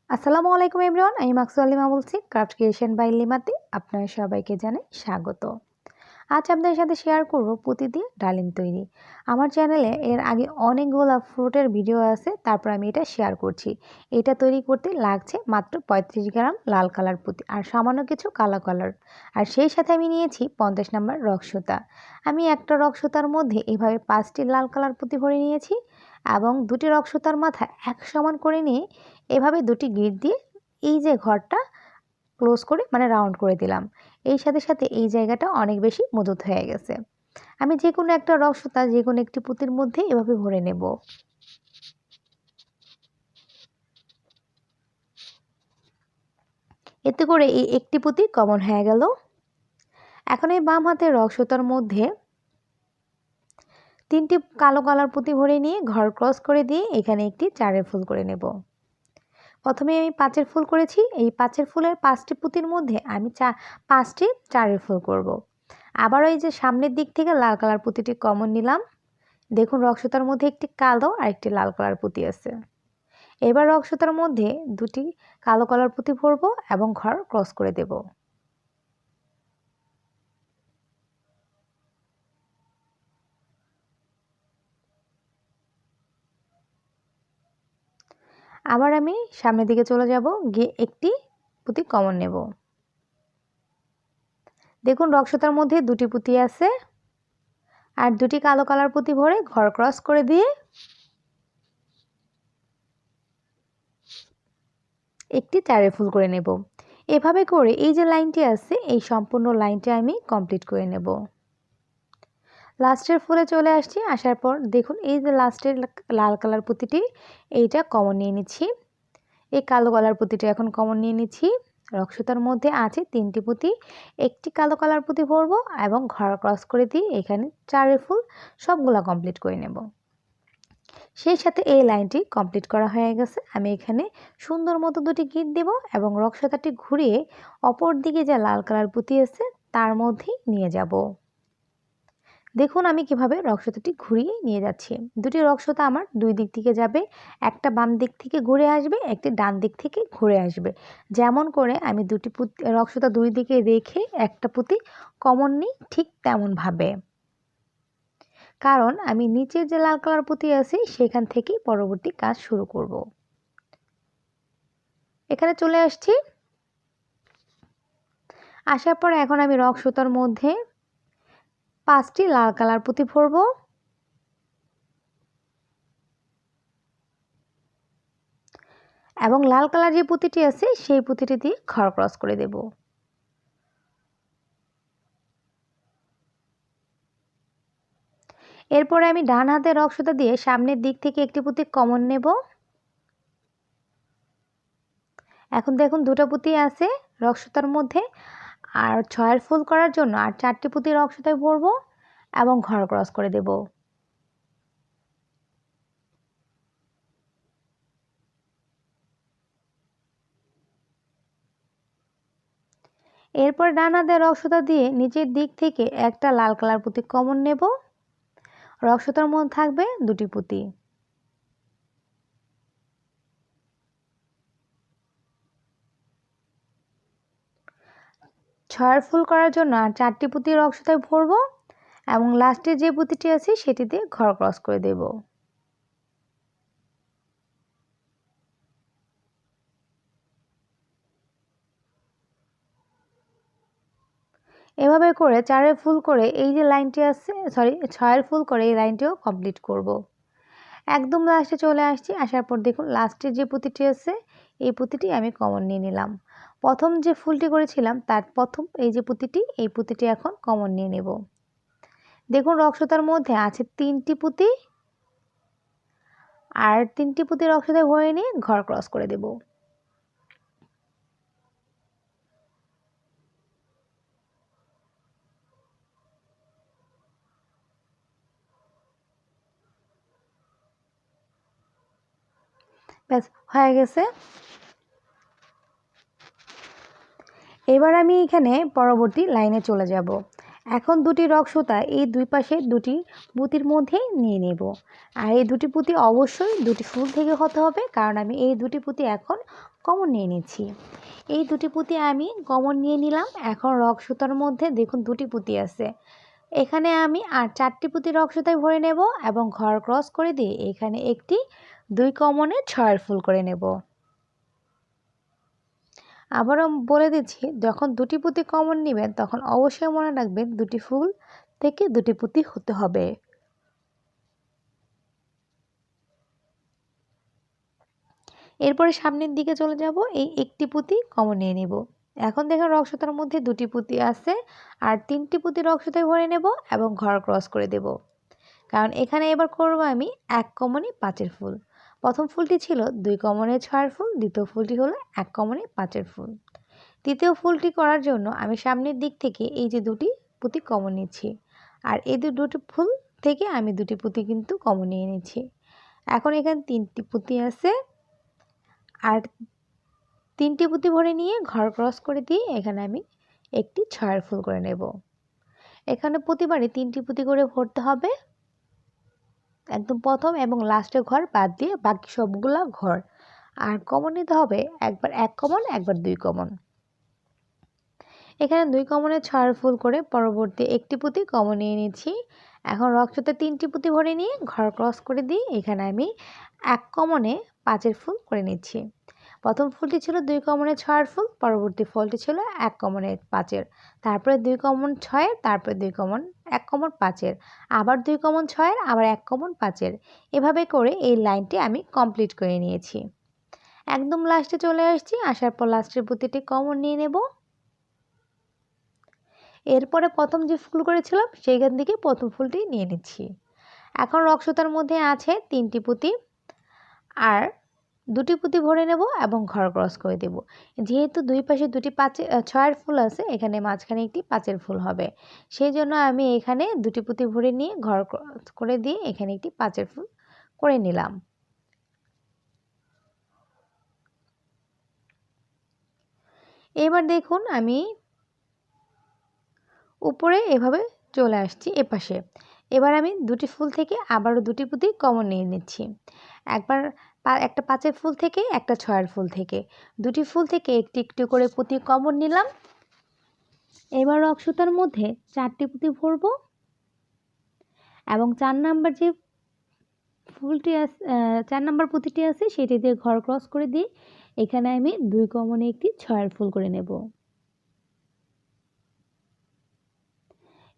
আসসালামু আলাইকুম এভরিওয়ান, আমি লিমা বলছি ক্রাফট ক্রিয়েশন বাই লিমাতে আপনারা সবাইকে জানাই স্বাগত। আজ আপনাদের সাথে শেয়ার করব পুঁতি দিয়ে ডালিম তৈরি। আমার চ্যানেলে এর আগে অনেকগুলো ফ্রুটের ভিডিও আছে, তারপর আমি এটা শেয়ার করছি। এটা তৈরি করতে লাগছে মাত্র 35 গ্রাম লাল কালার পুঁতি আর সামান্য কিছু কালো কালার, আর সেই সাথে আমি নিয়েছি 50 নাম্বার রক্সুতা। আমি একটা রক্সুতার মধ্যে এভাবে 5টি লাল কালার পুঁতি ভরে নিয়েছি এবং দুটি রক্সুতার মাথা এক সমান করে নিয়ে এভাবে দুটি গিট দিয়ে এই যে ঘরটা ক্লোজ করে রাউন্ড করে দিলাম। এই সাথে সাথে এই জায়গাটা অনেক বেশি মজবুত হয়ে গেছে। আমি যে কোনো একটা রক্সতা যে কোনো একটি পুঁতির মধ্যে এভাবে ভরে নেব। এতে করে এই একটি পুঁতি কমন হয়ে গেল। এখন এই বাম হাতের রক্সতার মধ্যে 3টি কালো কালার পুঁতি ভরে নিয়ে ঘর ক্রস করে দিয়ে এখানে একটি চারের ফুল করে নেব। প্রথমে আমি 5-এর ফুল করেছি। এই 5-এর ফুলের 5টি পুঁতির মধ্যে আমি 5টি চারের ফুল করব। আবার এই যে সামনের দিক থেকে লাল কালার পুঁতিটি কমন নিলাম। দেখুন রক্সতার মধ্যে একটি কালো আর একটি লাল কালার পুঁতি আছে। এবার রক্সতার মধ্যে দুটি কালো কালার পুঁতি ভরব এবং ঘর ক্রস করে দেব। আবার আমি সামনের দিকে চলে যাব, গিয়ে একটি পুঁতি কমন নেব। দেখুন রক্সতার মধ্যে দুটি পুঁতি আছে আর দুটি কালো কালার পুঁতি ভরে ঘর ক্রস করে দিয়ে একটি চারের ফুল করে নেব। এভাবে করে এই যে লাইনটি আছে এই সম্পূর্ণ লাইনটি আমি কমপ্লিট করে নেব। লাস্টের ফুলে চলে আসছি। আসার পর দেখুন এই যে লাস্টের লাল কালার পুঁতিটি এইটা কমন নিয়ে নিচ্ছি। এই কালো কালার পুঁতিটা এখন কমন নিয়ে নিচ্ছি। রক্সতার মধ্যে আছে 3টি পুঁতি, একটি কালো কালার পুঁতি ভরব এবং ঘর ক্রস করে দিয়ে এখানে চারের ফুল সবগুলা কমপ্লিট করে নেব। সেই সাথে এই লাইনটি কমপ্লিট করা হয়ে গেছে। আমি এখানে সুন্দর মতো দুটি গিট দেব এবং রক্সতাটি ঘুরিয়ে অপর দিকে যে লাল কালার পুঁতি আছে তার মধ্যেই নিয়ে যাব। দেখুন আমি কিভাবে রক্সতাটি ঘুরিয়ে নিয়ে যাচ্ছি। দুটি রক্সতা আমার দুই দিক থেকে যাবে, একটা বাম দিক থেকে ঘুরে আসবে, একটি ডান দিক থেকে ঘুরে আসবে। যেমন করে আমি দুটি রক্সতা দুই দিকে রেখে একটা পুঁতি কমন নিই, ঠিক তেমনভাবে, কারণ আমি নিচের যে লাল কালার পুঁতি আছে সেখান থেকেই পরবর্তী কাজ শুরু করব। এখানে চলে আসছি। আসার পর এখন আমি রক্সতার মধ্যে 5টি লাল কালার পুঁতি ভরব এবং লাল কালার যে পুঁতিটি আছে সেই পুঁতিটি দিয়ে ঘর ক্রস করে দেব। এরপরে আমি ডান হাতের রক্সতা দিয়ে সামনের দিক থেকে একটি পুঁতি কমন নেব। এখন দেখুন দুটো পুঁতি আছে রক্সতার মধ্যে, আর 6-এর ফুল করার জন্য আর 4টি পুঁতি রক্সতায় ভরব এবং ঘর ক্রস করে দেব। এরপর ডান হাতের রক্সতা দিয়ে নিচের দিক থেকে একটা লাল কালার পুঁতি কমন নেব। রক্সতার মধ্যে থাকবে দুটি পুঁতি। ছয়ের ফুল করার জন্য আর 4টি পুঁতি রক্সতায় ভরব এবং লাস্টে যে পুঁতিটি আছে সেটি দিয়ে ঘর ক্রস করে দেব। এভাবে করে 4-এর ফুল করে এই যে লাইনটি আছে, 6-এর ফুল করে এই লাইনটিও কমপ্লিট করব। একদম লাস্টে চলে আসছি। আসার পর দেখুন লাস্টের যে পুঁতিটি আছে এই পুঁতিটি আমি কমন নিয়ে নিলাম। প্রথম যে ফুলটি করেছিলাম তার প্রথম এই যে পুঁতিটি, এই পুঁতিটি এখন কমন নিয়ে নেব। দেখুন রক্সতার মধ্যে আছে 3টি পুঁতি, আর 3টি পুঁতি রক্সতায় ভরে নিয়ে ঘর ক্রস করে দেব। ব্যাস হয়ে গেছে। এবার আমি এখানে পরবর্তী লাইনে চলে যাব। এখন দুটি রক সুতা এই দুই পাশে দুটি পুঁতির মধ্যে নিয়ে নেব। আর এই দুটি পুঁতি অবশ্যই দুটি ফুল থেকে হতে হবে, কারণ আমি এই দুটি পুঁতি এখন কমন নিয়ে নিচ্ছি। এই দুটি পুঁতি আমি কমন নিয়ে নিলাম। এখন রক সুতার মধ্যে দেখুন দুটি পুঁতি আছে, এখানে আমি আর 4টি পুঁতি রক সুতায় ভরে নেব এবং ঘর ক্রস করে দিয়ে এখানে একটি 2 কমনে 6 ফুল করে নেব। আবারও বলে দিচ্ছি, যখন দুটি পুঁতি কমন নেবেন তখন অবশ্যই মনে রাখবেন দুটি ফুল থেকে দুটি পুঁতি হতে হবে। এরপরে সামনের দিকে চলে যাব, এই একটি পুঁতি কমন নিয়ে নেব। এখন দেখেন রক সুতার মধ্যে দুটি পুঁতি আছে, আর 3টি পুঁতি রক সুতায় ভরে নেব এবং ঘর ক্রস করে দেব, কারণ এখানে এবার করব আমি 1 কমনে 5 ফুল। প্রথম ফুলটি ছিল 2 কমনে 6 ফুল, দ্বিতীয় ফুলটি হলো 1 কমনে 5 ফুল। তৃতীয় ফুলটি করার জন্য আমি সামনের দিক থেকে এই যে দুটি পুঁতি কমন নিচ্ছি, আর এই দুটি ফুল থেকে আমি দুটি পুঁতি কিন্তু কমন নিয়ে নিচ্ছি। এখন এখানে 3টি পুঁতি আছে, আর 3টি পুঁতি ভরে নিয়ে ঘর ক্রস করে দিয়ে এখানে আমি একটি 6 ফুল করে নেব। এখানে প্রতিবারে 3টি পুঁতি করে ভরতে হবে, একদম প্রথম এবং লাস্টের ঘর বাদ দিয়ে বাকি সবগুলা ঘর। আর কমন নিতে হবে একবার 1 কমন, একবার 2 কমন। এখানে 2 কমনে 6 ফুল করে পরবর্তী একটি পুঁতি কমন নিয়ে নিচ্ছি। এখন রক সুতায় 3টি পুঁতি ভরে নিয়ে ঘর ক্রস করে দিয়ে এখানে আমি 1 কমনে 5 ফুল করে নিচ্ছি। প্রথম ফুলটি ছিল 2 কমনে 6 ফুল, পরবর্তী ফুলটি ছিল 1 কমনে 5, তারপরে 2 কমন 6, তারপরে 2 কমন 1 কমন 5, আবার 2 কমন 6, আবার 1 কমন 5। এভাবে করে এই লাইনটি আমি কমপ্লিট করে নিয়েছি। একদম লাস্টে চলে আসছি, আসার পর লাস্টের পুঁতিটি কমন নিয়ে নেব। এরপরে প্রথম যে ফুল করেছিলাম সেইখান থেকে প্রথম ফুলটি নিয়ে নিচ্ছি। এখন রক সুতার মধ্যে আছে 3টি পুঁতি, আর 2টি পুঁতি ভরে নেব এবং ঘর ক্রস করে দেব। যেহেতু দুই পাশে দুটি 6 ফুল আছে, এখানে মাঝখানে একটি 5 ফুল হবে, সেই জন্য আমি এখানে 2টি পুঁতি ভরে নিয়ে ঘর ক্রস করে দিয়ে এখানে একটি 5 ফুল করে নিলাম। এবার দেখুন আমি উপরে এভাবে চলে আসছি এপাশে। এবার আমি 2টি ফুল থেকে আবারও 2টি পুঁতি কমন নিয়ে নিচ্ছি। একবার একটা 5 ফুল থেকে, একটা 6 ফুল থেকে, 2টি ফুল থেকে একটি একটু করে পুঁতি কমন নিলাম। এবার রক সুতার মধ্যে 4টি পুঁতি ভরব এবং 4 নাম্বার যে ফুলটি আছে, 4 নাম্বার পুঁতিটি আছে সেটি দিয়ে ঘর ক্রস করে দিয়ে এখানে আমি 2 কমনে একটি 6 ফুল করে নেব।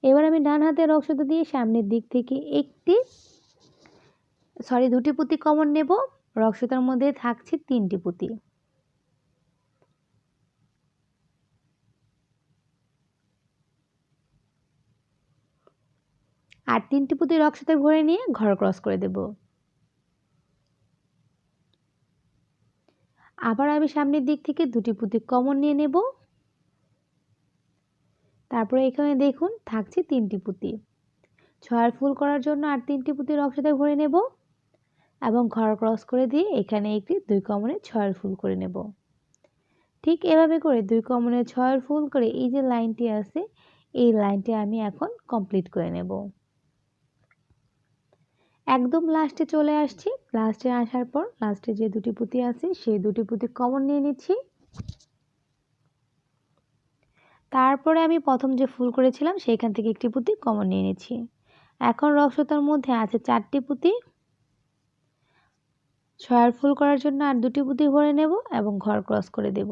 এবার আমি ডান হাতের রক সুতা দিয়ে সামনের দিক থেকে দুটি পুঁতি কমন নেব। রক সুতার মধ্যে থাকছে 3টি পুঁতি। আর 3টি পুঁতি রক সুতায় ভরে নিয়ে ঘর ক্রস করে দেব। আবার আমি সামনের দিক থেকে 2টি পুঁতি কমন নিয়ে নেব। তারপরে এখানে দেখুন থাকছে 3টি পুঁতি। 6 ফুল করার জন্য আর 3টি পুঁতি রক সুতায় ভরে নেব এবং ঘর ক্রস করে দিয়ে এখানে একটি 2 কমনে 6 ফুল করে নেব। ঠিক এভাবে করে 2 কমনে 6 ফুল করে এই যে লাইনটি আছে, এই লাইনটি আমি এখন কমপ্লিট করে নেব। একদম লাস্টে চলে আসছি। লাস্টে আসার পর লাস্টে যে 2টি পুঁতি আছে সেই 2টি পুঁতি কমন নিয়ে নিচ্ছি। তারপরে আমি প্রথম যে ফুল করেছিলাম সেইখান থেকে একটি পুঁতি কমন নিয়ে নিচ্ছি। এখন রক সুতার মধ্যে আছে 4টি পুঁতি। 6 ফুল করার জন্য আর 2টি পুঁতি ভরে নেব এবং ঘর ক্রস করে দেব।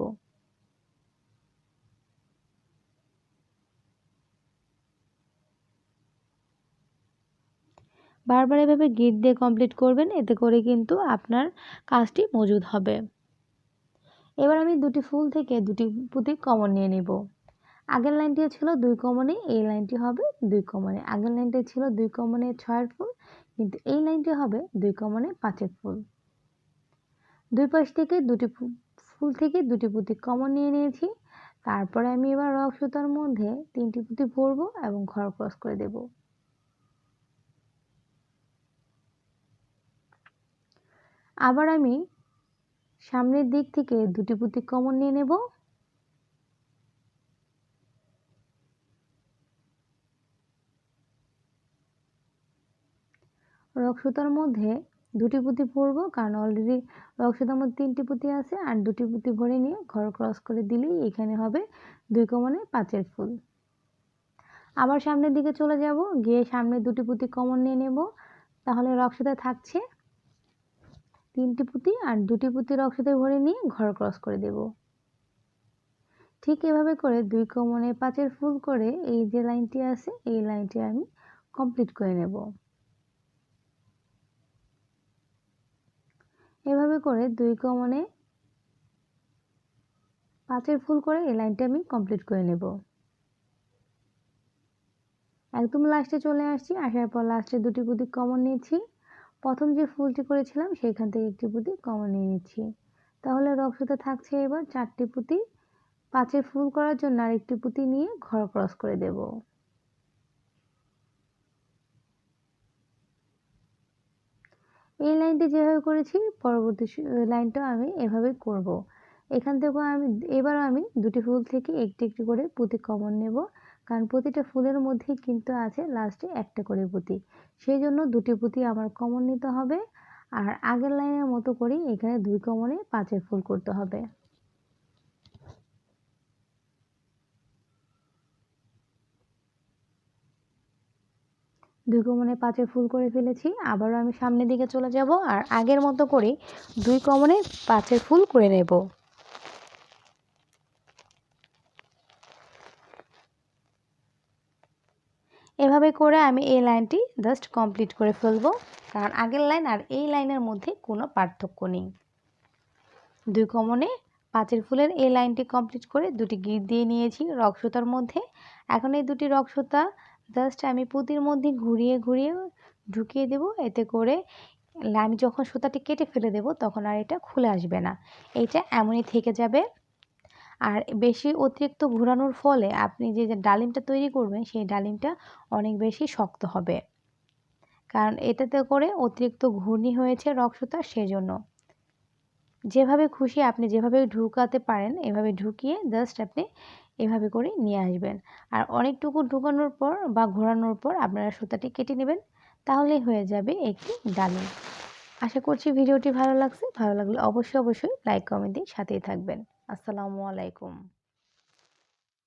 বারবার এভাবে গিট দিয়ে কমপ্লিট করবেন, এতে করে কিন্তু আপনার কাজটি মজুদ হবে। এবার আমি 2টি ফুল থেকে 2টি পুঁতি কমন নিয়ে নিব। আগের লাইনটি ছিল 2 কমনে, এই লাইনটি হবে 2 কমনে। আগের লাইনটি ছিল 2 কমনে 6 ফুল, কিন্তু এই লাইনটি হবে 2 কমনে 5 ফুল। দুই পাশ থেকে 2টি ফুল থেকে 2টি পুঁতি কমন নিয়ে নিয়েছি। তারপরে আমি এবার রক সুতার মধ্যে 3টি পুঁতি ভরবো এবং ঘর ক্রস করে দেব। আবার আমি সামনের দিক থেকে 2টি পুঁতি কমন নিয়ে নেব। রক সুতার মধ্যে দুটি পুঁতি ভরবো, কারণ অলরেডি রক সুতার মধ্যে 3টি পুঁতি আছে, আর দুটি পুঁতি ভরে নিয়ে ঘর ক্রস করে দিলেই এখানে হবে 2 কোণে পাঁচের ফুল। আবার সামনের দিকে চলে যাব, গিয়ে সামনে দুটি পুঁতি কমন নিয়ে নেব, তাহলে রক সুতায় থাকছে 3টি পুঁতি, আর দুটি পুঁতি রক সুতায় ভরে নিয়ে ঘর ক্রস করে দেব। ঠিক এভাবে করে 2 কোণে পাঁচের ফুল করে এই যে লাইনটি আছে এই লাইনটি আমি কমপ্লিট করে নেব। এভাবে করে 2 কোণে পাঁচের ফুল করে এই লাইনটা আমি কমপ্লিট করে নেব। একদম লাস্টে চলে আসছি, আসার পর লাস্টে দুটি পুঁতি কমন নিয়েছি, প্রথম যে ফুলটি করেছিলাম সেইখান থেকে একটি পুঁতি কমন নিয়ে নিচ্ছি, তাহলে রক সুতা থাকছে এবার 4টি পুঁতি। পাঁচের ফুল করার জন্য আরেকটি পুঁতি নিয়ে ঘর ক্রস করে দেব। এই লাইনটি যেভাবে করেছি পরবর্তী লাইনটা আমি এভাবে করব। এখান থেকেও এবারও আমি দুটি ফুল থেকে একটি একটি করে পুঁতি কমন নেব, কারণ প্রতিটা ফুলের মধ্যেই কিন্তু আছে লাস্টে একটা করে পুঁতি, সেই জন্য দুটি পুঁতি আমার কমন নিতে হবে। আর আগের লাইনের মতো করে এখানে 2 কোণে পাঁচের ফুল করতে হবে। দুই কোণে পাঁচের ফুল করে ফেলেছি, আবারও আমি সামনের দিকে চলে যাব, আর আগের মতো করে 2 কোণে পাঁচের ফুল করে নেব। এভাবে করে আমি এই লাইনটি জাস্ট কমপ্লিট করে ফেলবো, কারণ আগের লাইন আর এই লাইনের মধ্যে কোনো পার্থক্য নেই। 2 কোণে পাঁচের ফুলের এই লাইনটি কমপ্লিট করে দুটি গিট দিয়ে নিয়েছি রক সুতার মধ্যে। এখন এই দুটি রক সুতা জাস্ট আমি পুঁতির মধ্যে ঘুরিয়ে ঘুরিয়ে ঢুকিয়ে দেব, এতে করে আমি যখন সুতাটি কেটে ফেলে দেব তখন আর এটা খুলে আসবে না, এইটা এমনই থেকে যাবে। আর বেশি অতিরিক্ত ঘোরানোর ফলে আপনি যে ডালিমটা তৈরি করবেন সেই ডালিমটা অনেক বেশি শক্ত হবে, কারণ এটাতে করে অতিরিক্ত ঘূর্ণি হয়েছে রক সুতার, সেজন্য যেভাবে খুশি আপনি যেভাবে ঢুকাতে পারেন এভাবে ঢুকিয়ে জাস্ট আপনি এভাবে করে নিয়ে আসবেন। আর অনেকটুকু ঢুকানোর পর বা ঘোরানোর পর আপনারা সুতাটি কেটে নেবেন, তাহলেই হয়ে যাবে একটি ডালিম। আশা করছি ভিডিওটি ভালো লাগছে, ভালো লাগলে অবশ্যই লাইক কমেন্ট দিয়ে সাথেই থাকবেন। আসসালামু আলাইকুম।